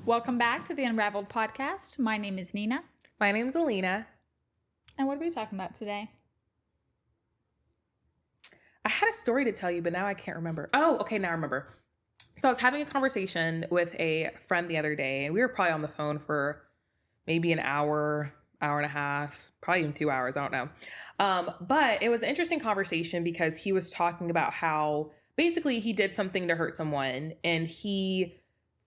Welcome back to the Unraveled Podcast. My name is Nina. My name's Alina. And what are we talking about today? I had a story to tell you, but now I can't remember. Oh, okay, now I remember. So I was having a conversation with a friend the other day, and we were probably on the phone for maybe an hour, hour and a half, probably even 2 hours, I don't know. But it was an interesting conversation because he was talking about how basically he did something to hurt someone, and he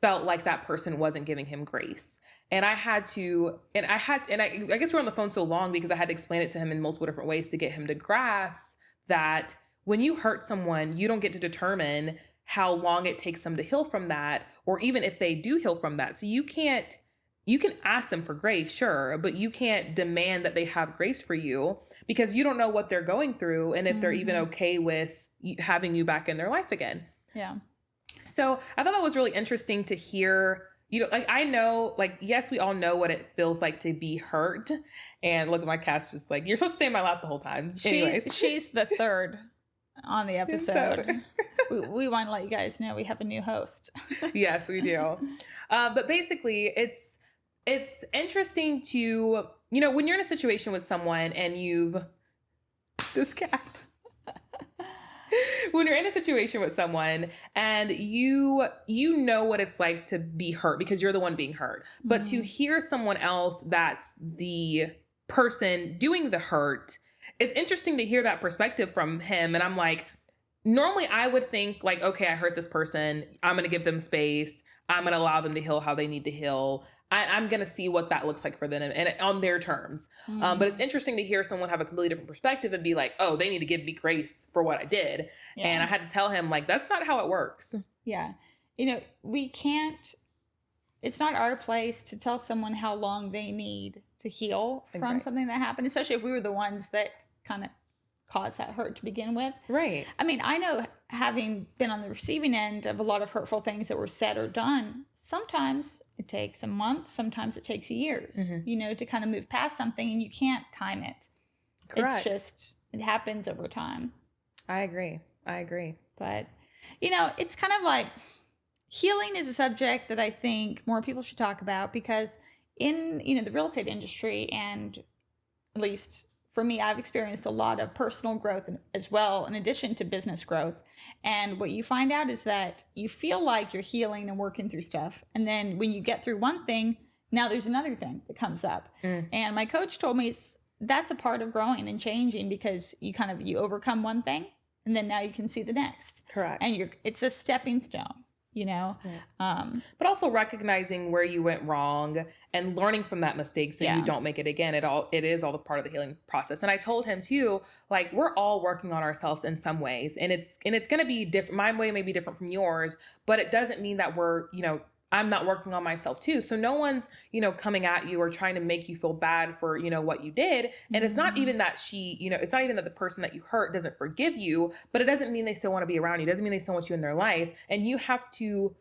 felt like that person wasn't giving him grace. And I guess we were on the phone so long because I had to explain it to him in multiple different ways to get him to grasp that when you hurt someone, you don't get to determine how long it takes them to heal from that, or even if they do heal from that. So you can ask them for grace, sure, but you can't demand that they have grace for you because you don't know what they're going through and if they're even okay with having you back in their life again. Yeah. So I thought that was really interesting to hear. I know, yes, we all know what it feels like to be hurt. And look at my cat's just like, you're supposed to stay in my lap the whole time. Anyways. She's the third on the episode. we want to let you guys know we have a new host. Yes, we do. But basically, it's interesting to, when you're in a situation with someone and this cat. When you're in a situation with someone and you know what it's like to be hurt because you're the one being hurt, but to hear someone else that's the person doing the hurt, it's interesting to hear that perspective from him. And I'm like, normally I would think like, okay, I hurt this person. I'm going to give them space. I'm going to allow them to heal how they need to heal. I'm going to see what that looks like for them and on their terms. But it's interesting to hear someone have a completely different perspective and be like, oh, they need to give me grace for what I did. Yeah. And I had to tell him, like, that's not how it works. Yeah. We can't, it's not our place to tell someone how long they need to heal from something that happened, especially if we were the ones that kind of caused that hurt to begin with. Right. I mean, I know, having been on the receiving end of a lot of hurtful things that were said or done, sometimes it takes a month, sometimes it takes years, to kind of move past something, and you can't time it. Correct. It happens over time. I agree. But, it's kind of like healing is a subject that I think more people should talk about because in, the real estate industry, and at least for me, I've experienced a lot of personal growth as well, in addition to business growth. And what you find out is that you feel like you're healing and working through stuff. And then when you get through one thing, now there's another thing that comes up. And my coach told me that's a part of growing and changing because you overcome one thing and then now you can see the next. Correct. And it's a stepping stone. But also recognizing where you went wrong and learning from that mistake so you don't make it again. It is all the part of the healing process. And I told him too, like, we're all working on ourselves in some ways, and it's going to be different. My way may be different from yours, but it doesn't mean that I'm not working on myself too. So no one's, coming at you or trying to make you feel bad for, what you did. And it's not even that it's not even that the person that you hurt doesn't forgive you, but it doesn't mean they still want to be around you. It doesn't mean they still want you in their life. And you have to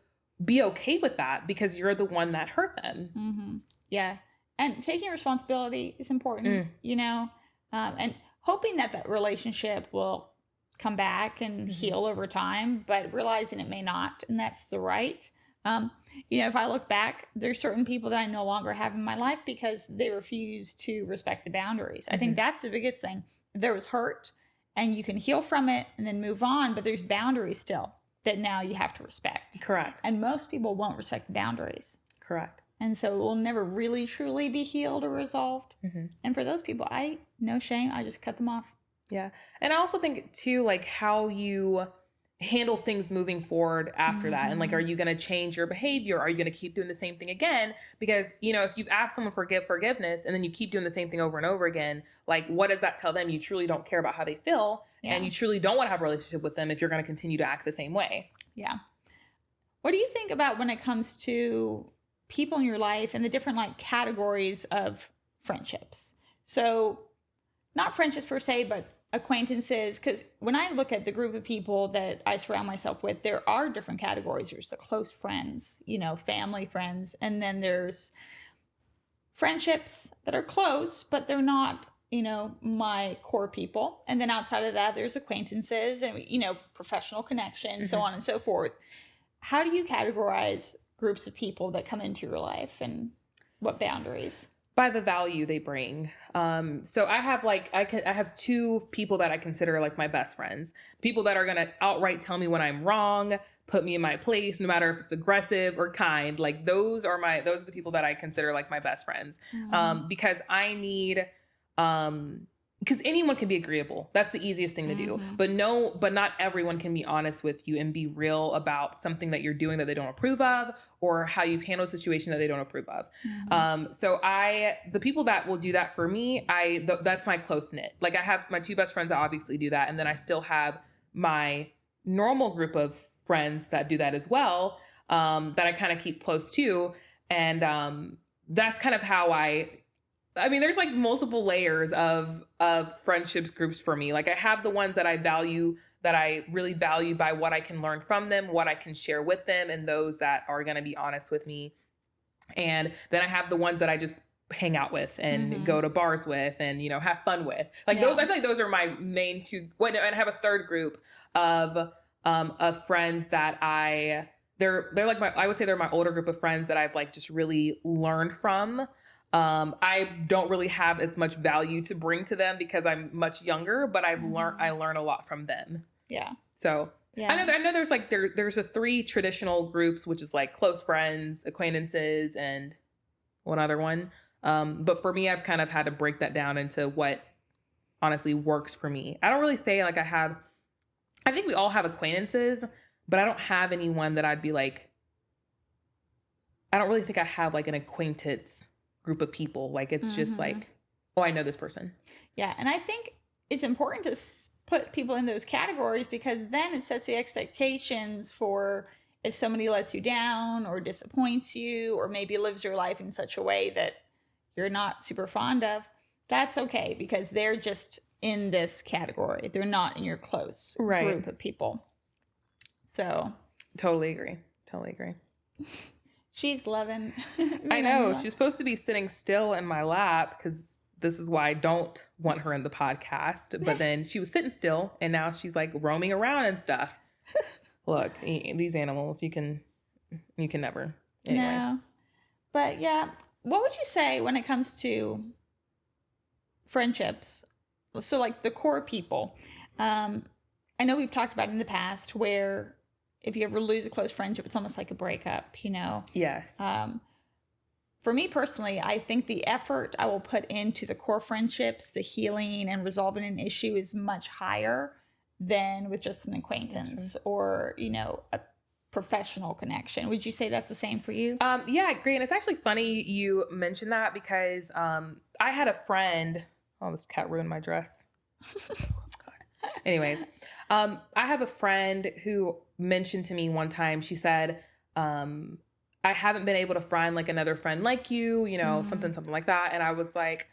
be okay with that because you're the one that hurt them. Mm-hmm. Yeah. And taking responsibility is important, and hoping that relationship will come back and heal over time, but realizing it may not. And that's the right. If I look back, there's certain people that I no longer have in my life because they refuse to respect the boundaries. I think that's the biggest thing. There was hurt and you can heal from it and then move on, but there's boundaries still that now you have to respect. Correct. And most people won't respect the boundaries. Correct. And so it will never really truly be healed or resolved. And for those people, no shame. I just cut them off. Yeah. And I also think too, like, how you handle things moving forward after that. And like, are you going to change your behavior? Are you going to keep doing the same thing again? Because, if you've asked someone for forgiveness and then you keep doing the same thing over and over again, like, what does that tell them? You truly don't care about how they feel. Yeah. And you truly don't want to have a relationship with them if you're going to continue to act the same way. Yeah. What do you think about when it comes to people in your life and the different categories of friendships? So not friendships per se, but acquaintances, because when I look at the group of people that I surround myself with, there are different categories. There's the close friends, family friends, and then there's friendships that are close, but they're not, my core people. And then outside of that, there's acquaintances and, professional connections, so on and so forth. How do you categorize groups of people that come into your life, and what boundaries? By the value they bring. So I have I have two people that I consider like my best friends. People that are gonna outright tell me when I'm wrong, put me in my place, no matter if it's aggressive or kind. Like those are the people that I consider like my best friends. Because I need because anyone can be agreeable. That's the easiest thing to do. But not everyone can be honest with you and be real about something that you're doing that they don't approve of, or how you handle a situation that they don't approve of. So the people that will do that for me, that's my close knit. Like I have my two best friends that obviously do that. And then I still have my normal group of friends that do that as well, that I kind of keep close to. And that's kind of how I mean, there's like multiple layers of friendships groups for me. Like I have the ones that I value, that I really value by what I can learn from them, what I can share with them, and those that are going to be honest with me. And then I have the ones that I just hang out with and go to bars with and, you know, have fun with. Like those, I feel like those are my main two. And I have a third group of friends that they're like I would say they're my older group of friends that I've like just really learned from. I don't really have as much value to bring to them because I'm much younger, but I learn a lot from them. Yeah. So yeah. I know there's like, there's a 3 traditional groups, which is like close friends, acquaintances, and one other one. But for me, I've kind of had to break that down into what honestly works for me. I don't really say like I think we all have acquaintances, but I don't have anyone that I'd be like, I don't really think I have like an acquaintance group of people. Like it's just like, oh, I know this person. Yeah. And I think it's important to put people in those categories, because then it sets the expectations for if somebody lets you down or disappoints you, or maybe lives your life in such a way that you're not super fond of. That's okay, because they're just in this category. They're not in your close group of people. So totally agree. She's loving. I know. She's supposed to be sitting still in my lap, because this is why I don't want her in the podcast. But then she was sitting still, and now she's like roaming around and stuff. Look, these animals, you can never. Anyways. No. But yeah, what would you say when it comes to friendships? So like the core people. I know we've talked about in the past where if you ever lose a close friendship, it's almost like a breakup, you know? Yes. For me personally, I think the effort I will put into the core friendships, the healing and resolving an issue is much higher than with just an acquaintance or, you know, a professional connection. Would you say that's the same for you? Yeah, great. And it's actually funny you mentioned that, because I had a friend. Oh, this cat ruined my dress. God. Anyways, I have a friend who mentioned to me one time, she said, I haven't been able to find like another friend like you know, something like that. And I was like,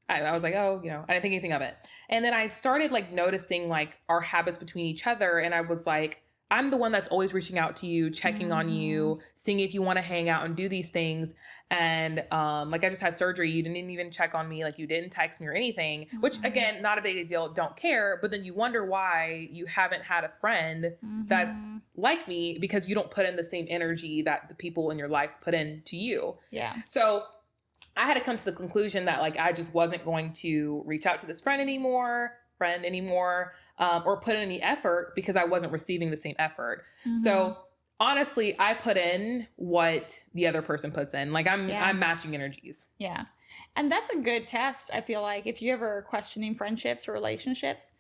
oh, you know, I didn't think anything of it. And then I started like noticing like our habits between each other. And I was like, I'm the one that's always reaching out to you, checking on you, seeing if you want to hang out and do these things. And like I just had surgery. You didn't even check on me. Like you didn't text me or anything, which again, not a big deal. Don't care. But then you wonder why you haven't had a friend that's like me, because you don't put in the same energy that the people in your lives put in to you. Yeah. So I had to come to the conclusion that like I just wasn't going to reach out to this friend anymore, or put in any effort, because I wasn't receiving the same effort. So honestly, I put in what the other person puts in. Like I'm matching energies. Yeah. And that's a good test. I feel like if you ever are questioning friendships or relationships,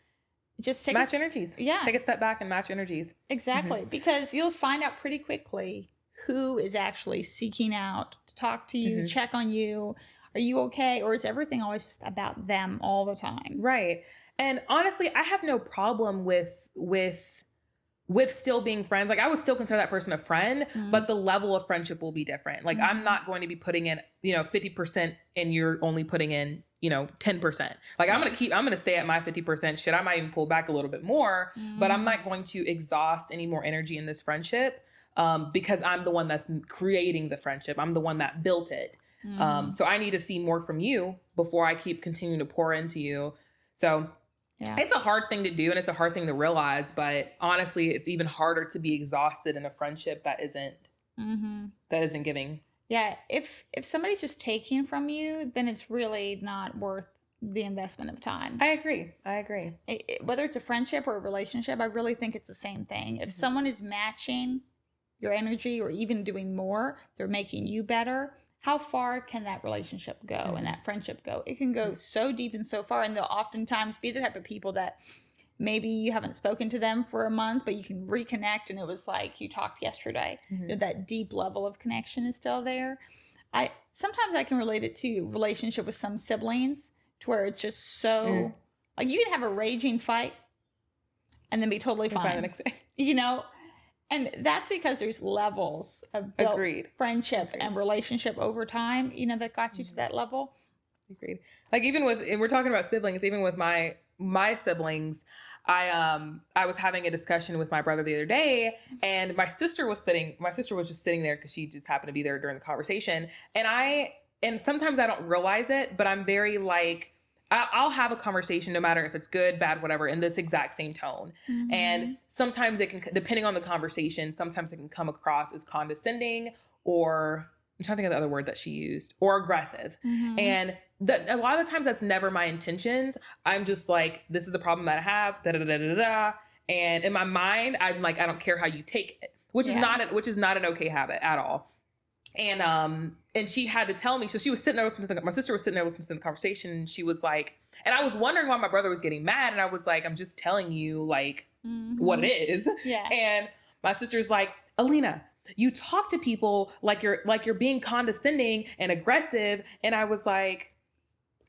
just match energies. Yeah. Take a step back and match energies. Exactly. Because you'll find out pretty quickly who is actually seeking out to talk to you, check on you. Are you okay? Or is everything always just about them all the time? Right. And honestly, I have no problem with still being friends. Like I would still consider that person a friend, but the level of friendship will be different. Like I'm not going to be putting in, 50% and you're only putting in, 10%. Like I'm going to stay at my 50%. Shit, I might even pull back a little bit more, but I'm not going to exhaust any more energy in this friendship, because I'm the one that's creating the friendship. I'm the one that built it. So I need to see more from you before I keep continuing to pour into you. So it's a hard thing to do, and it's a hard thing to realize, but honestly, it's even harder to be exhausted in a friendship that isn't that isn't giving. Yeah, if somebody's just taking from you, then it's really not worth the investment of time. I agree. Whether it's a friendship or a relationship, I really think it's the same thing. If someone is matching your energy or even doing more, they're making you better. How far can that relationship go and that friendship go? It can go so deep and so far, and they'll oftentimes be the type of people that maybe you haven't spoken to them for a month, but you can reconnect and it was like you talked yesterday. That deep level of connection is still there. Sometimes I can relate it to relationship with some siblings, to where it's just so like you can have a raging fight and then be totally fine the next day. you know and that's because there's levels of built friendship and relationship over time, that got you to that level. Agreed. Like even with, and we're talking about siblings, even with my siblings, I was having a discussion with my brother the other day, and my sister was just sitting there because she just happened to be there during the conversation. And sometimes I don't realize it, but I'm very like, I'll have a conversation no matter if it's good, bad, whatever, in this exact same tone. And sometimes it can, depending on the conversation, sometimes it can come across as condescending, or I'm trying to think of the other word that she used, or aggressive. And a lot of the times that's never my intentions. I'm just like, this is the problem that I have, da da da da da. And in my mind, I'm like, I don't care how you take it, which is not an okay habit at all. And she had to tell me, so she was sitting there listening to my sister was sitting there listening to the conversation, and she was like, and I was wondering why my brother was getting mad, and I was like, I'm just telling you like what it is. And my sister's like, Alina, you talk to people like you're being condescending and aggressive. And I was like,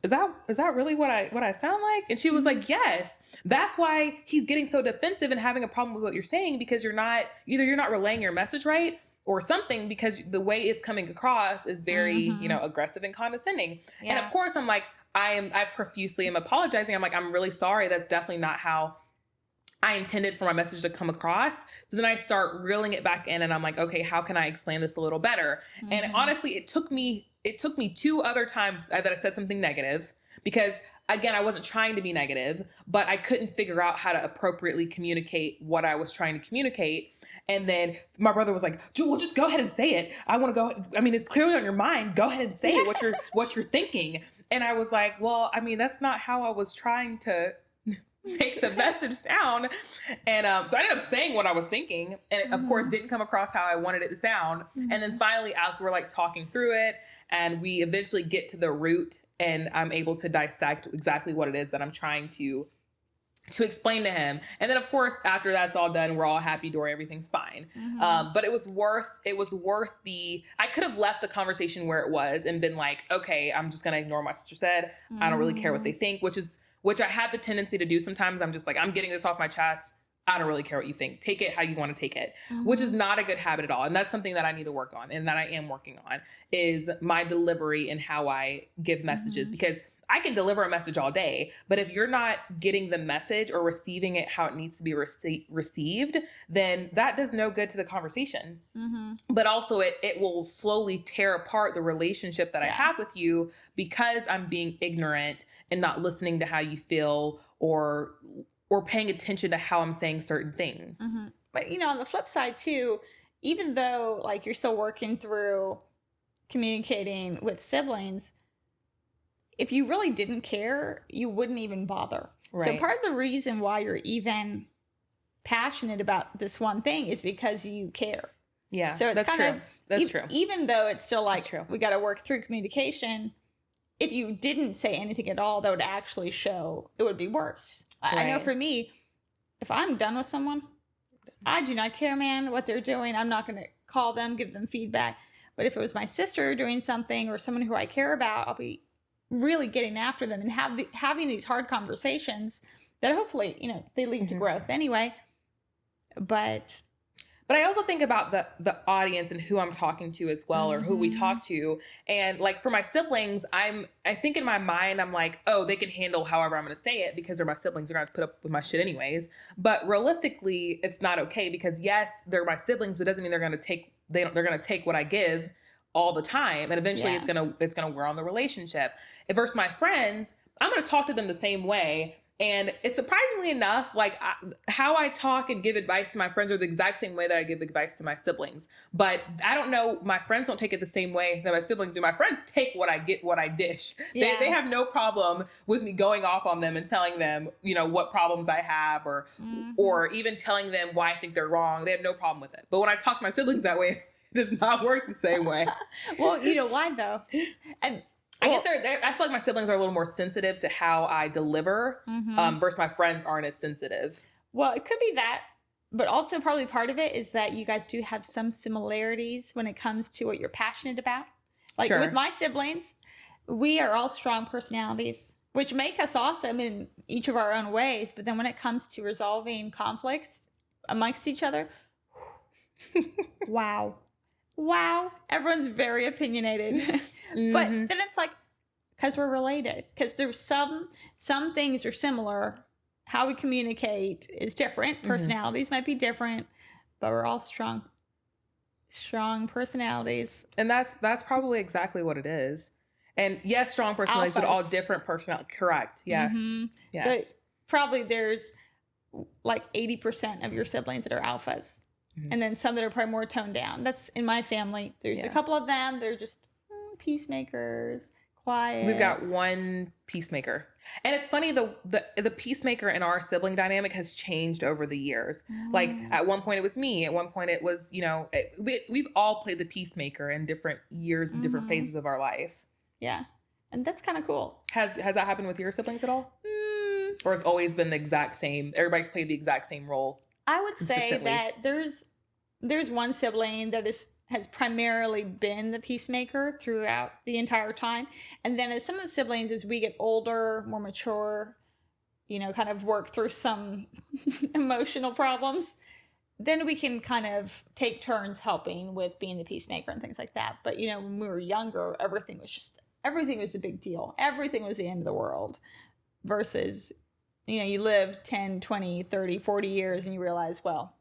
is that really what I sound like? And she was like, yes, that's why he's getting so defensive and having a problem with what you're saying, because you're not relaying your message right or something, because the way it's coming across is very, aggressive and condescending. And of course I'm like, I profusely am apologizing. I'm like, I'm really sorry. That's definitely not how I intended for my message to come across. So then I start reeling it back in, and I'm like, okay, how can I explain this a little better? And honestly, it took me 2 other times that I said something negative, because again, I wasn't trying to be negative, but I couldn't figure out how to appropriately communicate what I was trying to communicate. And then my brother was like, well, just go ahead and say it. I want to go. I mean, it's clearly on your mind. Go ahead and say it, what you're thinking. And I was like, well, I mean, that's not how I was trying to make the message sound. And so I ended up saying what I was thinking, and it, of course, didn't come across how I wanted it to sound. And then finally, as we're like talking through it, and we eventually get to the root, and I'm able to dissect exactly what it is that I'm trying to explain to him. And then of course, after that's all done, we're all happy dory, everything's fine. But it was worth I could have left the conversation where it was and been like, okay, I'm just going to ignore what my sister said. I don't really care what they think, which I had the tendency to do sometimes. I'm just like, I'm getting this off my chest. I don't really care what you think. Take it how you want to take it, which is not a good habit at all. And that's something that I need to work on, and that I am working on, is my delivery and how I give messages, because I can deliver a message all day, but if you're not getting the message or receiving it how it needs to be received, then that does no good to the conversation. But also it will slowly tear apart the relationship that I have with you, because I'm being ignorant and not listening to how you feel, or paying attention to how I'm saying certain things. But on the flip side too, even though like you're still working through communicating with siblings, if you really didn't care, you wouldn't even bother. So part of the reason why you're even passionate about this one thing is because you care. Yeah, so it's that's true. Even though it's still like, we got to work through communication, if you didn't say anything at all, that would actually show, it would be worse. I know for me, if I'm done with someone, I do not care, man, what they're doing. I'm not going to call them, give them feedback. But if it was my sister doing something, or someone who I care about, I'll be really getting after them and having these hard conversations that hopefully, they lead to growth anyway. But I also think about the audience and who I'm talking to as well, or who we talk to. And like for my siblings, I think in my mind, I'm like, oh, they can handle however I'm going to say it, because they're my siblings. They're going to put up with my shit anyways. But realistically, it's not okay, because yes, they're my siblings, but it doesn't mean they're going to take what I give all the time. And eventually it's going to wear on the relationship. Versus my friends, I'm going to talk to them the same way. And it's surprisingly enough, like how I talk and give advice to my friends are the exact same way that I give advice to my siblings. But I don't know, my friends don't take it the same way that my siblings do. My friends take what I get, what I dish. Yeah. They have no problem with me going off on them and telling them, you know, what problems I have or even telling them why I think they're wrong. They have no problem with it. But when I talk to my siblings that way, it does not work the same way. Well, you know why though? And I guess I feel like my siblings are a little more sensitive to how I deliver, versus my friends aren't as sensitive. Well, it could be that, but also probably part of it is that you guys do have some similarities when it comes to what you're passionate about. Like with my siblings, we are all strong personalities, which make us awesome in each of our own ways. But then when it comes to resolving conflicts amongst each other, wow, everyone's very opinionated. But then it's like, because we're related, because there's some things are similar. How we communicate is different. Personalities might be different, but we're all strong personalities. And that's probably exactly what it is. And yes, strong personalities, but all different personalities. Correct. Yes. Yes. So probably there's like 80% of your siblings that are alphas. And then some that are probably more toned down. That's in my family. There's a couple of them. They're just peacemakers, quiet. We've got one peacemaker. And it's funny, the peacemaker in our sibling dynamic has changed over the years. Like at one point it was me. At one point it was, you know, we've all played the peacemaker in different years and different phases of our life. Yeah. And that's kind of cool. Has that happened with your siblings at all? Or it's always been the exact same, everybody's played the exact same role? I would say that there's one sibling that has primarily been the peacemaker throughout the entire time. And then as some of the siblings, as we get older, more mature, you know, kind of work through some emotional problems, then we can kind of take turns helping with being the peacemaker and things like that. But, you know, when we were younger, everything was a big deal. Everything was the end of the world versus, you know, you live 10, 20, 30, 40 years and you realize, well,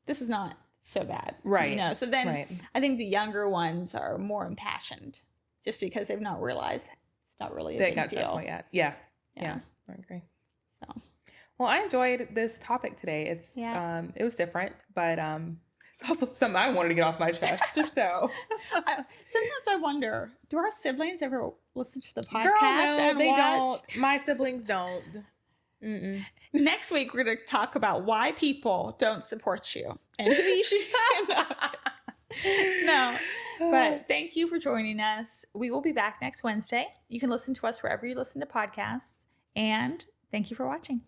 this is not so bad. Right. You know, so then I think the younger ones are more impassioned just because they've not realized it's not really a big deal. To that point yet. Yeah. I agree. So, well, I enjoyed this topic today. It was different, but it's also something I wanted to get off my chest. So sometimes I wonder, do our siblings ever listen to the podcast? Girl, no, they don't. My siblings don't. Next week, we're going to talk about why people don't support you. And who you should... No. But thank you for joining us. We will be back next Wednesday. You can listen to us wherever you listen to podcasts. And thank you for watching.